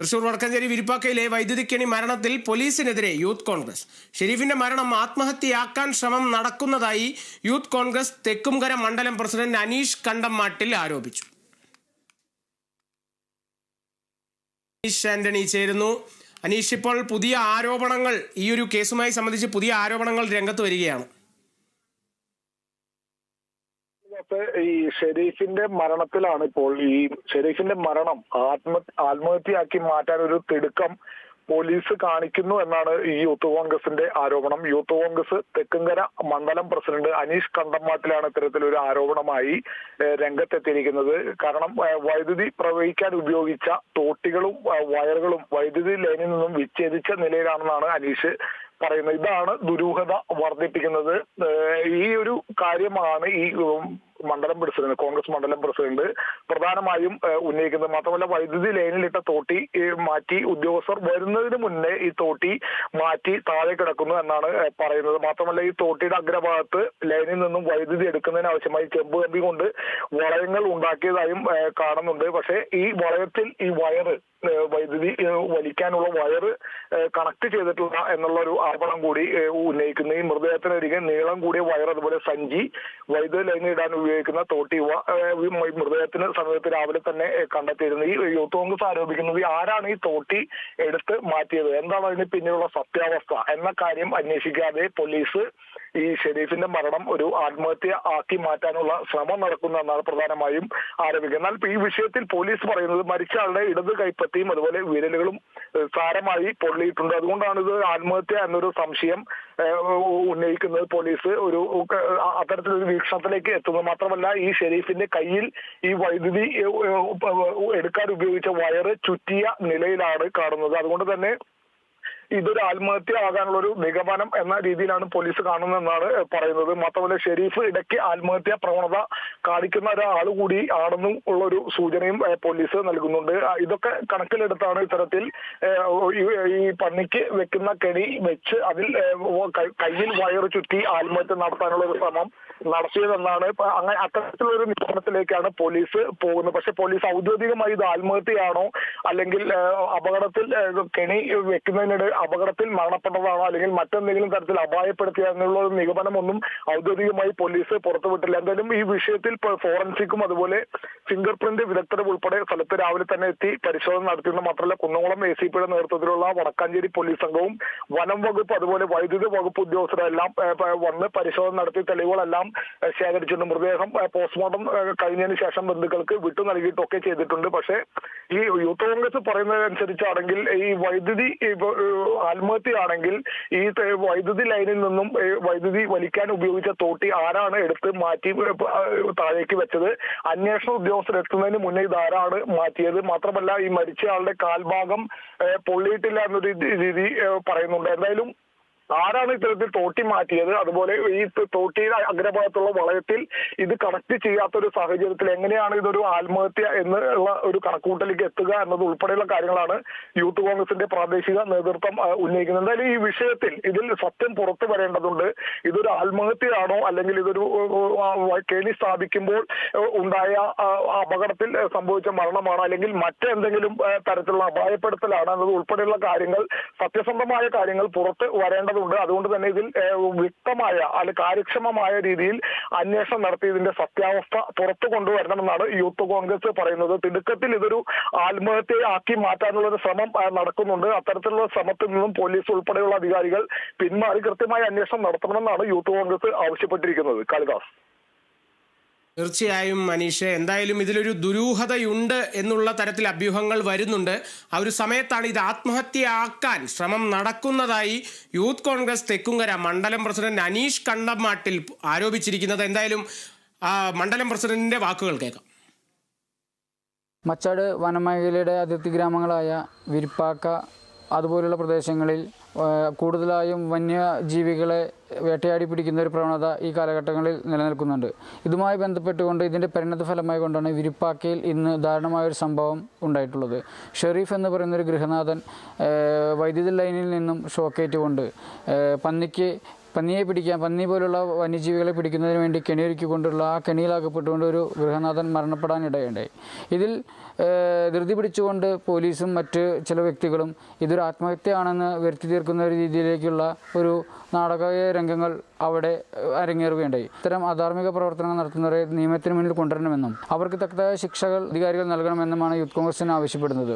തൃശൂർ വടക്കഞ്ചേരി വിരിപ്പാക്കയിലെ വൈദ്യുതിക്കണി മരണത്തിൽ പോലീസിനെതിരെ യൂത്ത് കോൺഗ്രസ്. ഷെരീഫിന്റെ മരണം ആത്മഹത്യയാക്കാൻ ശ്രമം നടക്കുന്നതായി യൂത്ത് കോൺഗ്രസ് തെക്കുംകര മണ്ഡലം പ്രസിഡന്റ് അനീഷ് കണ്ടമാട്ടിൽ ആരോപിച്ചു. അനീഷ് ആന്റണി ചേരുന്നു. അനീഷ്, ഇപ്പോൾ പുതിയ ആരോപണങ്ങൾ ഈ ഒരു കേസുമായി സംബന്ധിച്ച് പുതിയ ആരോപണങ്ങൾ രംഗത്ത് വരികയാണ്. ഈ ഷെരീഫിന്റെ മരണത്തിലാണ് ഇപ്പോൾ ഈ ഷെരീഫിന്റെ മരണം ആത്മഹത്യയാക്കി മാറ്റാൻ ഒരു തിടുക്കം പോലീസ് കാണിക്കുന്നു എന്നാണ് ഈ യൂത്ത് കോൺഗ്രസിന്റെ ആരോപണം. യൂത്ത് കോൺഗ്രസ് തെക്കുംകര മണ്ഡലം പ്രസിഡന്റ് അനീഷ് കണ്ടമാട്ടിലാണ് ഇത്തരത്തിലൊരു ആരോപണമായി രംഗത്തെത്തിയിരിക്കുന്നത്. കാരണം വൈദ്യുതി പ്രവഹിക്കാൻ ഉപയോഗിച്ച തോട്ടികളും വയറുകളും വൈദ്യുതി ലൈനിൽ നിന്നും വിച്ഛേദിച്ച നിലയിലാണെന്നാണ് അനീഷ് പറയുന്നത്. ഇതാണ് ദുരൂഹത വർദ്ധിപ്പിക്കുന്നത്. ഈ ഒരു കാര്യമാണ് ഈ മണ്ഡലം പ്രസിഡന്റ്, കോൺഗ്രസ് മണ്ഡലം പ്രസിഡന്റ് പ്രധാനമായും ഉന്നയിക്കുന്നത്. മാത്രമല്ല, വൈദ്യുതി ലൈനിലിട്ട തോട്ടി മാറ്റി ഉദ്യോഗസ്ഥർ വരുന്നതിന് മുന്നേ ഈ തോട്ടി മാറ്റി താഴെ കിടക്കുന്നു എന്നാണ് പറയുന്നത്. മാത്രമല്ല, ഈ തോട്ടിയുടെ അഗ്രഭാഗത്ത് ലൈനിൽ നിന്നും വൈദ്യുതി എടുക്കുന്നതിന് ആവശ്യമായി ചെമ്പ് കമ്പി കൊണ്ട് വളയങ്ങൾ ഉണ്ടാക്കിയതായും കാണുന്നുണ്ട്. പക്ഷേ ഈ വളയത്തിൽ ഈ വയറ് വൈദ്യുതി വലിക്കാനുള്ള വയറ് കണക്ട് ചെയ്തിട്ടില്ല എന്നുള്ള ഒരു ആരോപണം കൂടി ഉന്നയിക്കുന്നു. ഈ മൃതദേഹത്തിനരികെ നീളം കൂടിയ വയർ, അതുപോലെ സഞ്ചി, വൈദ്യുതി ലൈനിൽ ഇടാൻ ഉപയോഗിക്കുന്ന തോട്ടി മൃതദേഹത്തിന് സമീപത്ത് രാവിലെ തന്നെ കണ്ടെത്തിയിരുന്നു. ഈ യൂത്ത് കോൺഗ്രസ് ആരോപിക്കുന്നത് ആരാണ് ഈ തോട്ടി എടുത്ത് മാറ്റിയത്, എന്താണ് അതിന് പിന്നിലുള്ള സത്യാവസ്ഥ എന്ന കാര്യം അന്വേഷിക്കാതെ പോലീസ് ഈ ഷെരീഫിന്റെ മരണം ഒരു ആത്മഹത്യ ആക്കി മാറ്റാനുള്ള ശ്രമം നടക്കുന്നതെന്നാണ് പ്രധാനമായും ആരോപിക്കുന്നത്. എന്നാൽ ഈ വിഷയത്തിൽ പോലീസ് പറയുന്നത് മരിച്ച ആളുടെ ഇടത് കൈപ്പത്തിയും അതുപോലെ വിരലുകളും സാരമായി പൊള്ളിയിട്ടുണ്ട്. അതുകൊണ്ടാണ് ഇത് ആത്മഹത്യ എന്നൊരു സംശയം ഉന്നയിക്കുന്നത്. പോലീസ് ഒരു അത്തരത്തിലൊരു വീക്ഷണത്തിലേക്ക് എത്തുന്നു. മാത്രമല്ല, ഈ ഷെരീഫിന്റെ കയ്യിൽ ഈ വൈദ്യുതി എടുക്കാൻ ഉപയോഗിച്ച വയറ് ചുറ്റിയ നിലയിലാണ് കാണുന്നത്. അതുകൊണ്ട് തന്നെ ഇതൊരു ആത്മഹത്യ ആകാനുള്ള ഒരു നിഗമനം എന്ന രീതിയിലാണ് പോലീസ് കാണുന്നതെന്നാണ് പറയുന്നത്. മാത്രമല്ല, ഷെരീഫ് ഇടയ്ക്ക് ആത്മഹത്യാ പ്രവണത കാണിക്കുന്ന ഒരാൾ കൂടി ആണെന്നും ഉള്ളൊരു സൂചനയും പോലീസ് നൽകുന്നുണ്ട്. ഇതൊക്കെ കണക്കിലെടുത്താണ് ഇത്തരത്തിൽ ഈ പന്നിക്ക് വെക്കുന്ന കെണി വെച്ച് അതിൽ കയ്യിൽ വയറ് ചുറ്റി ആത്മഹത്യ നടത്താനുള്ള ഒരു ശ്രമം നടത്തിയതെന്നാണ്. അങ്ങനെ അത്തരത്തിലൊരു നിഗമനത്തിലേക്കാണ് പോലീസ് പോകുന്നത്. പക്ഷെ പോലീസ് ഔദ്യോഗികമായി ഇത് ആത്മഹത്യയാണോ അല്ലെങ്കിൽ അപകടത്തിൽ കെണി വെക്കുന്നതിനിടെ അപകടത്തിൽ മരണപ്പെട്ടതാണോ അല്ലെങ്കിൽ മറ്റെന്തെങ്കിലും തരത്തിൽ അപായപ്പെടുത്തിയ എന്നുള്ള ഒരു നിഗമനമൊന്നും ഔദ്യോഗികമായി പോലീസ് പുറത്തുവിട്ടില്ല. എന്തായാലും ഈ വിഷയത്തിൽ ഫോറൻസിക്കും അതുപോലെ ഫിംഗർ പ്രിന്റ് വിദഗ്ധരും ഉൾപ്പെടെ സ്ഥലത്ത് രാവിലെ തന്നെ എത്തി പരിശോധന നടത്തിയെന്ന് മാത്രമല്ല, കുന്നംകുളം ACPയുടെ നേതൃത്വത്തിലുള്ള വടക്കാഞ്ചേരി പോലീസ് സംഘവും വനം വകുപ്പ് അതുപോലെ വൈദ്യുതി വകുപ്പ് ഉദ്യോഗസ്ഥരെല്ലാം വന്ന് പരിശോധന നടത്തി തെളിവുകളെല്ലാം ശേഖരിച്ചിട്ടുണ്ട്. മൃതദേഹം പോസ്റ്റ്മോർട്ടം കഴിഞ്ഞതിന് ശേഷം ബന്ധുക്കൾക്ക് വിട്ടു നൽകിയിട്ടൊക്കെ ചെയ്തിട്ടുണ്ട്. പക്ഷേ ഈ യൂത്ത് കോൺഗ്രസ് പറയുന്നതനുസരിച്ചാണെങ്കിൽ ഈ വൈദ്യുതി ആത്മഹത്യയാണെങ്കിൽ ഈ വൈദ്യുതി ലൈനിൽ നിന്നും വൈദ്യുതി വലിക്കാൻ ഉപയോഗിച്ച തോട്ടി ആരാണ് എടുത്ത് മാറ്റി താഴേക്ക് വെച്ചത്, അന്വേഷണ ഉദ്യോഗസ്ഥർ എത്തുന്നതിന് മുന്നേ ഇതാരാണ് മാറ്റിയത്, മാത്രമല്ല ഈ മരിച്ചയാളുടെ കാൽഭാഗം പൊള്ളിയിട്ടില്ല എന്നൊരു രീതി പറയുന്നുണ്ട്. എന്തായാലും ആരാണ് ഇത്തരത്തിൽ തോട്ടി മാറ്റിയത്, അതുപോലെ ഈ തോട്ടിയുടെ അഗ്രഭാഗത്തുള്ള വളയത്തിൽ ഇത് കണക്ട് ചെയ്യാത്തൊരു സാഹചര്യത്തിൽ എങ്ങനെയാണ് ഇതൊരു ആത്മഹത്യ എന്നുള്ള ഒരു കണക്കുകൂട്ടലിലേക്ക് എത്തുക എന്നത് ഉൾപ്പെടെയുള്ള കാര്യങ്ങളാണ് യൂത്ത് കോൺഗ്രസിന്റെ പ്രാദേശിക നേതൃത്വം ഉന്നയിക്കുന്നത്. എന്തായാലും ഈ വിഷയത്തിൽ ഇതിൽ സത്യം പുറത്തു വരേണ്ടതുണ്ട്. ഇതൊരു ആത്മഹത്യയാണോ അല്ലെങ്കിൽ ഇതൊരു കെണി സ്ഥാപിക്കുമ്പോൾ ഉണ്ടായ അപകടത്തിൽ സംഭവിച്ച മരണമാണോ അല്ലെങ്കിൽ മറ്റെന്തെങ്കിലും തരത്തിലുള്ള അപായപ്പെടുത്തലാണോ എന്നത് ഉൾപ്പെടെയുള്ള കാര്യങ്ങൾ, സത്യസന്ധമായ കാര്യങ്ങൾ പുറത്ത് വരേണ്ടതുണ്ട്. അതുകൊണ്ട് തന്നെ ഇതിൽ വ്യക്തമായ അല്ലെങ്കിൽ കാര്യക്ഷമമായ രീതിയിൽ അന്വേഷണം നടത്തി ഇതിന്റെ സത്യാവസ്ഥ പുറത്തു കൊണ്ടുവരണമെന്നാണ് യൂത്ത് കോൺഗ്രസ് പറയുന്നത്. തിടുക്കത്തിൽ ഇതൊരു ആത്മഹത്യ ആക്കി മാറ്റാനുള്ള ഒരു ശ്രമം നടക്കുന്നുണ്ട്. അത്തരത്തിലുള്ള ശ്രമത്തിൽ നിന്നും പോലീസ് ഉൾപ്പെടെയുള്ള അധികാരികൾ പിന്മാറി കൃത്യമായ അന്വേഷണം നടത്തണമെന്നാണ് യൂത്ത് കോൺഗ്രസ് ആവശ്യപ്പെട്ടിരിക്കുന്നത്. കാളിദാസ്. തീർച്ചയായും മനീഷ്, എന്തായാലും ഇതിലൊരു ദുരൂഹതയുണ്ട് എന്നുള്ള തരത്തിൽ അഭ്യൂഹങ്ങൾ വരുന്നുണ്ട്. ആ ഒരു സമയത്താണ് ഇത് ആത്മഹത്യയാക്കാൻ ശ്രമം നടക്കുന്നതായി യൂത്ത് കോൺഗ്രസ് തെക്കുംകര മണ്ഡലം പ്രസിഡന്റ് അനീഷ് കണ്ടമാട്ടിൽ ആരോപിച്ചിരിക്കുന്നത്. എന്തായാലും മണ്ഡലം പ്രസിഡന്റിന്റെ വാക്കുകൾ കേൾക്കാം. മച്ചാട് വനമേഖലയുടെ അതിർത്തി ഗ്രാമങ്ങളായ വിരിപ്പാക്ക അതുപോലുള്ള പ്രദേശങ്ങളിൽ കൂടുതലായും വന്യജീവികളെ വേട്ടയാടി പിടിക്കുന്ന ഒരു പ്രവണത ഈ കാലഘട്ടങ്ങളിൽ നിലനിൽക്കുന്നുണ്ട്. ഇതുമായി ബന്ധപ്പെട്ടുകൊണ്ട് ഇതിൻ്റെ പരിണത ഫലമായി കൊണ്ടാണ് വിരിപ്പാക്കയിൽ ഇന്ന് ദാരുണമായൊരു സംഭവം ഉണ്ടായിട്ടുള്ളത്. ഷെരീഫ് എന്ന് പറയുന്നൊരു ഗൃഹനാഥൻ വൈദ്യുതി ലൈനിൽ നിന്നും ഷോക്കേറ്റുകൊണ്ട് പന്നിക്ക് പന്നി പോലുള്ള വന്യജീവികളെ പിടിക്കുന്നതിന് വേണ്ടി കെണിയൊരുക്കിക്കൊണ്ടുള്ള ആ കെണിയിലാക്കപ്പെട്ടുകൊണ്ട് ഒരു ഗൃഹനാഥൻ മരണപ്പെടാനിടയുണ്ടായി. ഇതിൽ ധൃതി പിടിച്ചുകൊണ്ട് പോലീസും മറ്റ് ചില വ്യക്തികളും ഇതൊരു ആത്മഹത്യയാണെന്ന് വരുത്തി തീർക്കുന്ന ഒരു രീതിയിലേക്കുള്ള ഒരു നാടകീയ രംഗങ്ങൾ അവിടെ അരങ്ങേറുകയുണ്ടായി. ഇത്തരം അധാർമിക പ്രവർത്തനങ്ങൾ നടത്തുന്നവരെ നിയമത്തിന് മുന്നിൽ കൊണ്ടുവരണമെന്നും അവർക്ക് തക്കതായ ശിക്ഷകൾ അധികാരികൾ നൽകണമെന്നുമാണ് യൂത്ത് കോൺഗ്രസിന് ആവശ്യപ്പെടുന്നത്.